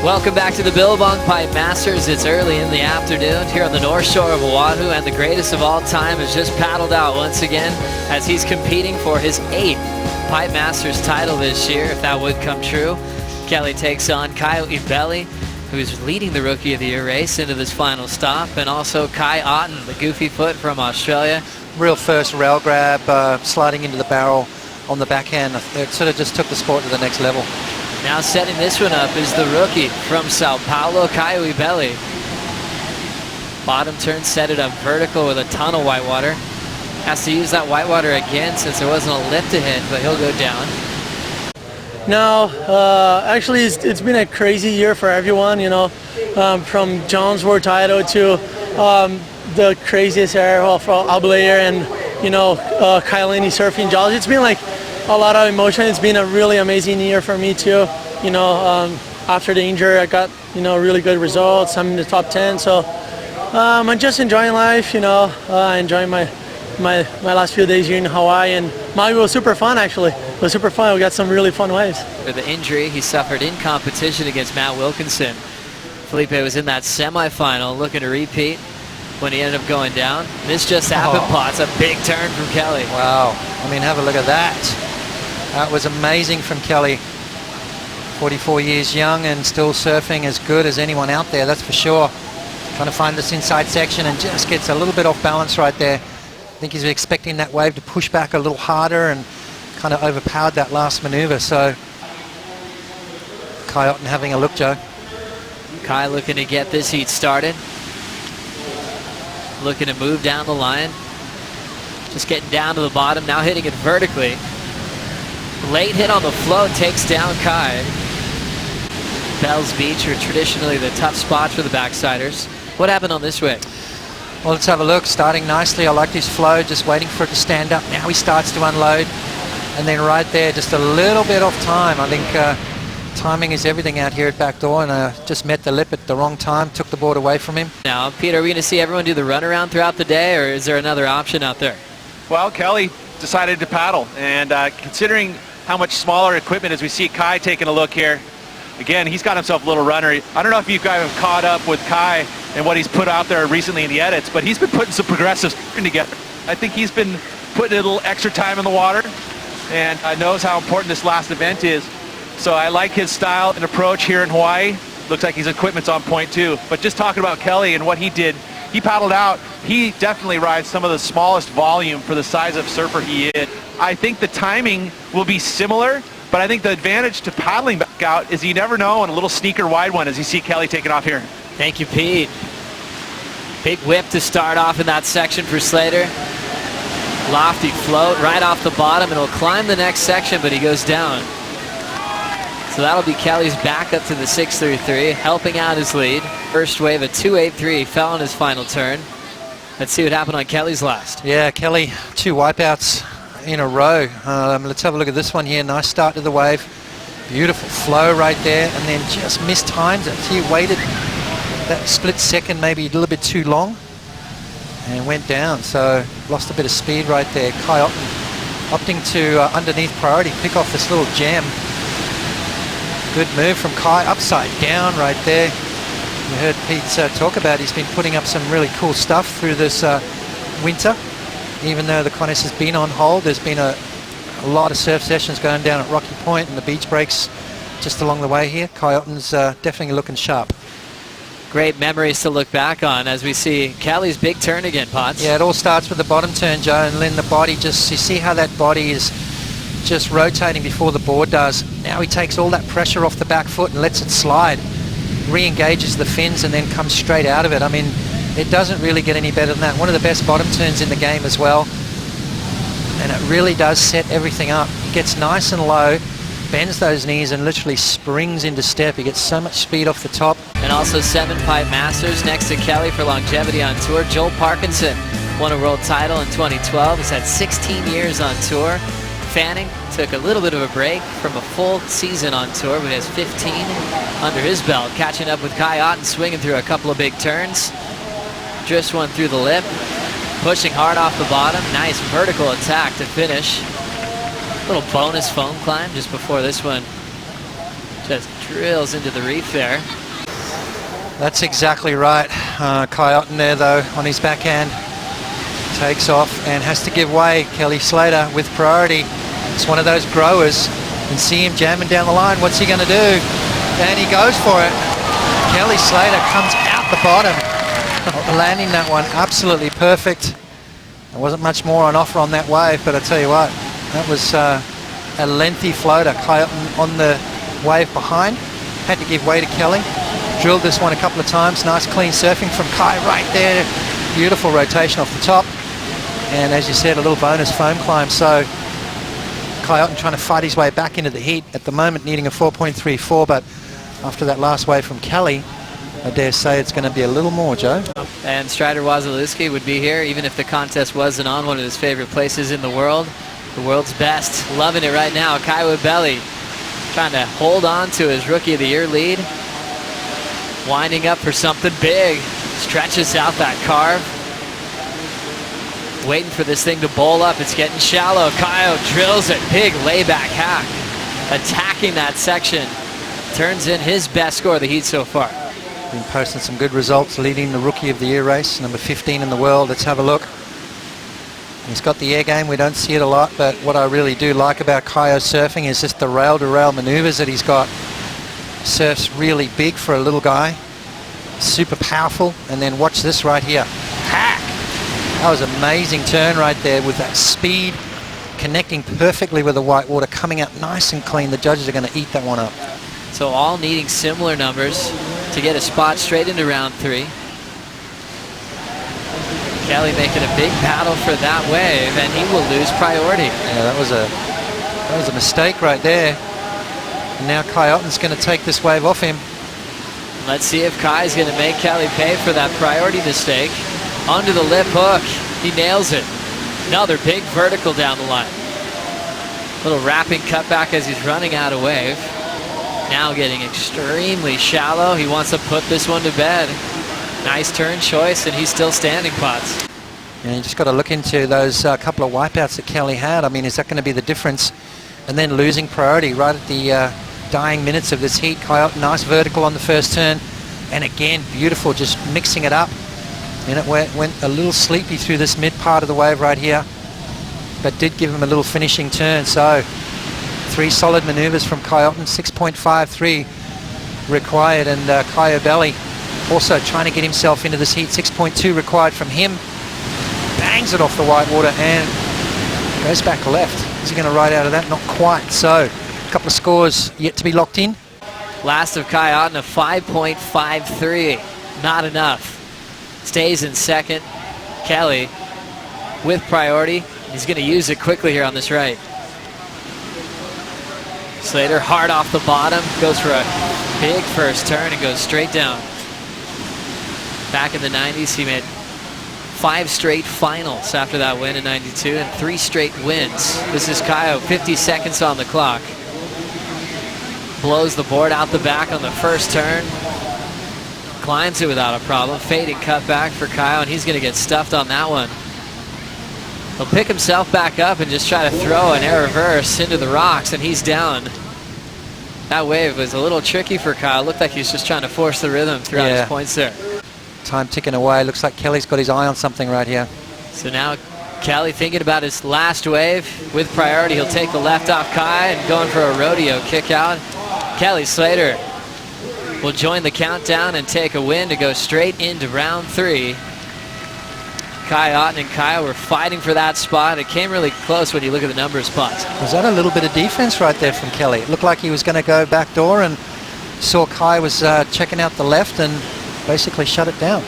Welcome back to the Billabong Pipe Masters. It's early in the afternoon here on the North Shore of Oahu, and the greatest of all time has just paddled out once again as he's competing for his 8th Pipe Masters title this year, if that would come true. Kelly takes on Caio Ibelli, who's leading the Rookie of the Year race into this final stop, and also Caio Otton, the goofy foot from Australia. Real first rail grab, sliding into the barrel on the backhand. It sort of just took the sport to the next level. Now setting this one up is the rookie from Sao Paulo, Caio Ibelli. Bottom turn, set it up vertical with a ton of whitewater. Has to use that whitewater again since there wasn't a lip to hit, but he'll go down. No, actually it's been a crazy year for everyone, you know, from John's World title to the craziest era for Ibelli and, you know, Kailani surfing Jaws. It's been like a lot of emotion. It's been a really amazing year for me too. You know, after the injury, I got, you know, really good results. I'm in the top 10, so I'm just enjoying life. You know, enjoying my last few days here in Hawaii, and Maui was super fun. Actually, it was super fun. We got some really fun waves. For the injury he suffered in competition against Matt Wilkinson, Felipe was in that semifinal looking to repeat when he ended up going down. This just happened, Potts. A big turn from Kelly. Wow. I mean, have a look at that. That was amazing from Kelly. 44 years young and still surfing as good as anyone out there, that's for sure. Trying to find this inside section and just gets a little bit off balance right there. I think he's expecting that wave to push back a little harder and kind of overpowered that last maneuver. So Caio Otton having a look, Joe. Kai looking to get this heat started. Looking to move down the line. Just getting down to the bottom, now hitting it vertically. Late hit on the float takes down Kai. Bell's Beach are traditionally the tough spots for the backsiders. What happened on this wave? Well, let's have a look. Starting nicely. I like his flow, just waiting for it to stand up. Now he starts to unload. And then right there, just a little bit off time. I think timing is everything out here at backdoor, and just met the lip at the wrong time, took the board away from him. Now, Peter, are we going to see everyone do the runaround throughout the day, or is there another option out there? Well, Kelly decided to paddle, and considering how much smaller equipment as we see Kai taking a look here. Again, he's got himself a little runner. I don't know if you guys have caught up with Kai and what he's put out there recently in the edits, but he's been putting some progressives together. I think he's been putting a little extra time in the water and knows how important this last event is. So I like his style and approach here in Hawaii. Looks like his equipment's on point too. But just talking about Kelly and what he did, he paddled out. He definitely rides some of the smallest volume for the size of surfer he is. I think the timing will be similar, but I think the advantage to paddling back out is you never know on a little sneaker wide one as you see Kelly taking off here. Thank you, Pete. Big whip to start off in that section for Slater. Lofty float right off the bottom, and he'll climb the next section, but he goes down. So that'll be Kelly's back up to the 633, helping out his lead. First wave, a 283, fell on his final turn. Let's see what happened on Kelly's last. Yeah, Kelly, 2 wipeouts in a row. Let's have a look at this one here. Nice start to the wave. Beautiful flow right there, and then just mistimed it. He waited that split second, maybe a little bit too long, and went down. So lost a bit of speed right there. Caio Otton opting to underneath priority, pick off this little jam. Good move from Kai, upside down right there. You heard Pete talk about he's been putting up some really cool stuff through this winter. Even though the contest has been on hold, there's been a lot of surf sessions going down at Rocky Point and the beach breaks just along the way here. Caio Otton's definitely looking sharp. Great memories to look back on as we see Kelly's big turn again, Potts. Yeah, it all starts with the bottom turn, Joe, and then the body just, you see how that body is just rotating before the board does. Now he takes all that pressure off the back foot and lets it slide, re-engages the fins and then comes straight out of it. I mean, it doesn't really get any better than that. One of the best bottom turns in the game as well. And it really does set everything up. He gets nice and low, bends those knees and literally springs into step. He gets so much speed off the top. And also 7 Pipe Masters next to Kelly for longevity on tour. Joel Parkinson won a world title in 2012. He's had 16 years on tour. Fanning took a little bit of a break from a full season on tour, but has 15 under his belt. Catching up with Caio Otton, swinging through a couple of big turns. Drifts one through the lip, pushing hard off the bottom. Nice vertical attack to finish. Little bonus foam climb just before this one. Just drills into the reef there. That's exactly right. Caio Otton there, though, on his backhand. Takes off and has to give way. Kelly Slater with priority. It's one of those growers. And see him jamming down the line. What's he going to do? And he goes for it. Kelly Slater comes out the bottom, landing that one absolutely perfect. There wasn't much more on offer on that wave, but I tell you what, that was a lengthy floater. Caio Otton on the wave behind. Had to give way to Kelly. Drilled this one a couple of times. Nice clean surfing from Kai right there. Beautiful rotation off the top. And as you said, a little bonus foam climb. So Caio Otton trying to fight his way back into the heat. At the moment needing a 4.34, but after that last wave from Kelly, I dare say it's going to be a little more, Joe. And Strider Wasilewski would be here even if the contest wasn't on, one of his favorite places in the world. The world's best. Loving it right now. Caio Ibelli trying to hold on to his Rookie of the Year lead. Winding up for something big. Stretches out that carve. Waiting for this thing to bowl up. It's getting shallow. Caio drills it. Big layback hack. Attacking that section. Turns in his best score of the heat so far. Been posting some good results, leading the Rookie of the Year race, number 15 in the world. Let's have a look. He's got the air game. We don't see it a lot, but what I really do like about Caio surfing is just the rail-to-rail maneuvers that he's got. Surfs really big for a little guy. Super powerful. And then watch this right here. Hack! That was an amazing turn right there with that speed, connecting perfectly with the white water, coming out nice and clean. The judges are going to eat that one up. So all needing similar numbers to get a spot straight into round 3. Kelly making a big battle for that wave, and he will lose priority. Yeah, that was a mistake right there. And now Caio Otton's going to take this wave off him. Let's see if Kai's going to make Kelly pay for that priority mistake. Under the lip hook, he nails it. Another big vertical down the line. Little wrapping cutback as he's running out of wave. Now getting extremely shallow. He wants to put this one to bed. Nice turn choice, and he's still standing pots. And you just got to look into those couple of wipeouts that Kelly had. I mean, is that going to be the difference? And then losing priority right at the dying minutes of this heat. Caio Otton, nice vertical on the first turn. And again, beautiful, just mixing it up. And it went a little sleepy through this mid part of the wave right here. But did give him a little finishing turn. So 3 solid maneuvers from Caio Otton, 6.53 required. And Caio Ibelli also trying to get himself into this heat, 6.2 required from him. Bangs it off the white water and goes back left. Is he going to ride out of that? Not quite. So a couple of scores yet to be locked in. Last of Caio Otton, a 5.53. Not enough. Stays in second. Kelly with priority. He's going to use it quickly here on this right. Slater hard off the bottom. Goes for a big first turn and goes straight down. Back in the 90s, he made 5 straight finals after that win in 92 and 3 straight wins. This is Caio, 50 seconds on the clock. Blows the board out the back on the first turn. Climbs it without a problem. Fading cutback for Caio, and he's going to get stuffed on that one. He'll pick himself back up and just try to throw an air reverse into the rocks, and he's down. That wave was a little tricky for Caio. Looked like he was just trying to force the rhythm throughout his points there. Time ticking away. Looks like Kelly's got his eye on something right here. So now Kelly thinking about his last wave with priority. He'll take the left off Caio and going for a rodeo kick out. Kelly Slater will join the countdown and take a win to go straight into round 3. Caio Otton and Caio were fighting for that spot. It came really close when you look at the number of spots. Was that a little bit of defense right there from Kelly? It looked like he was going to go back door and saw Caio was checking out the left and basically shut it down.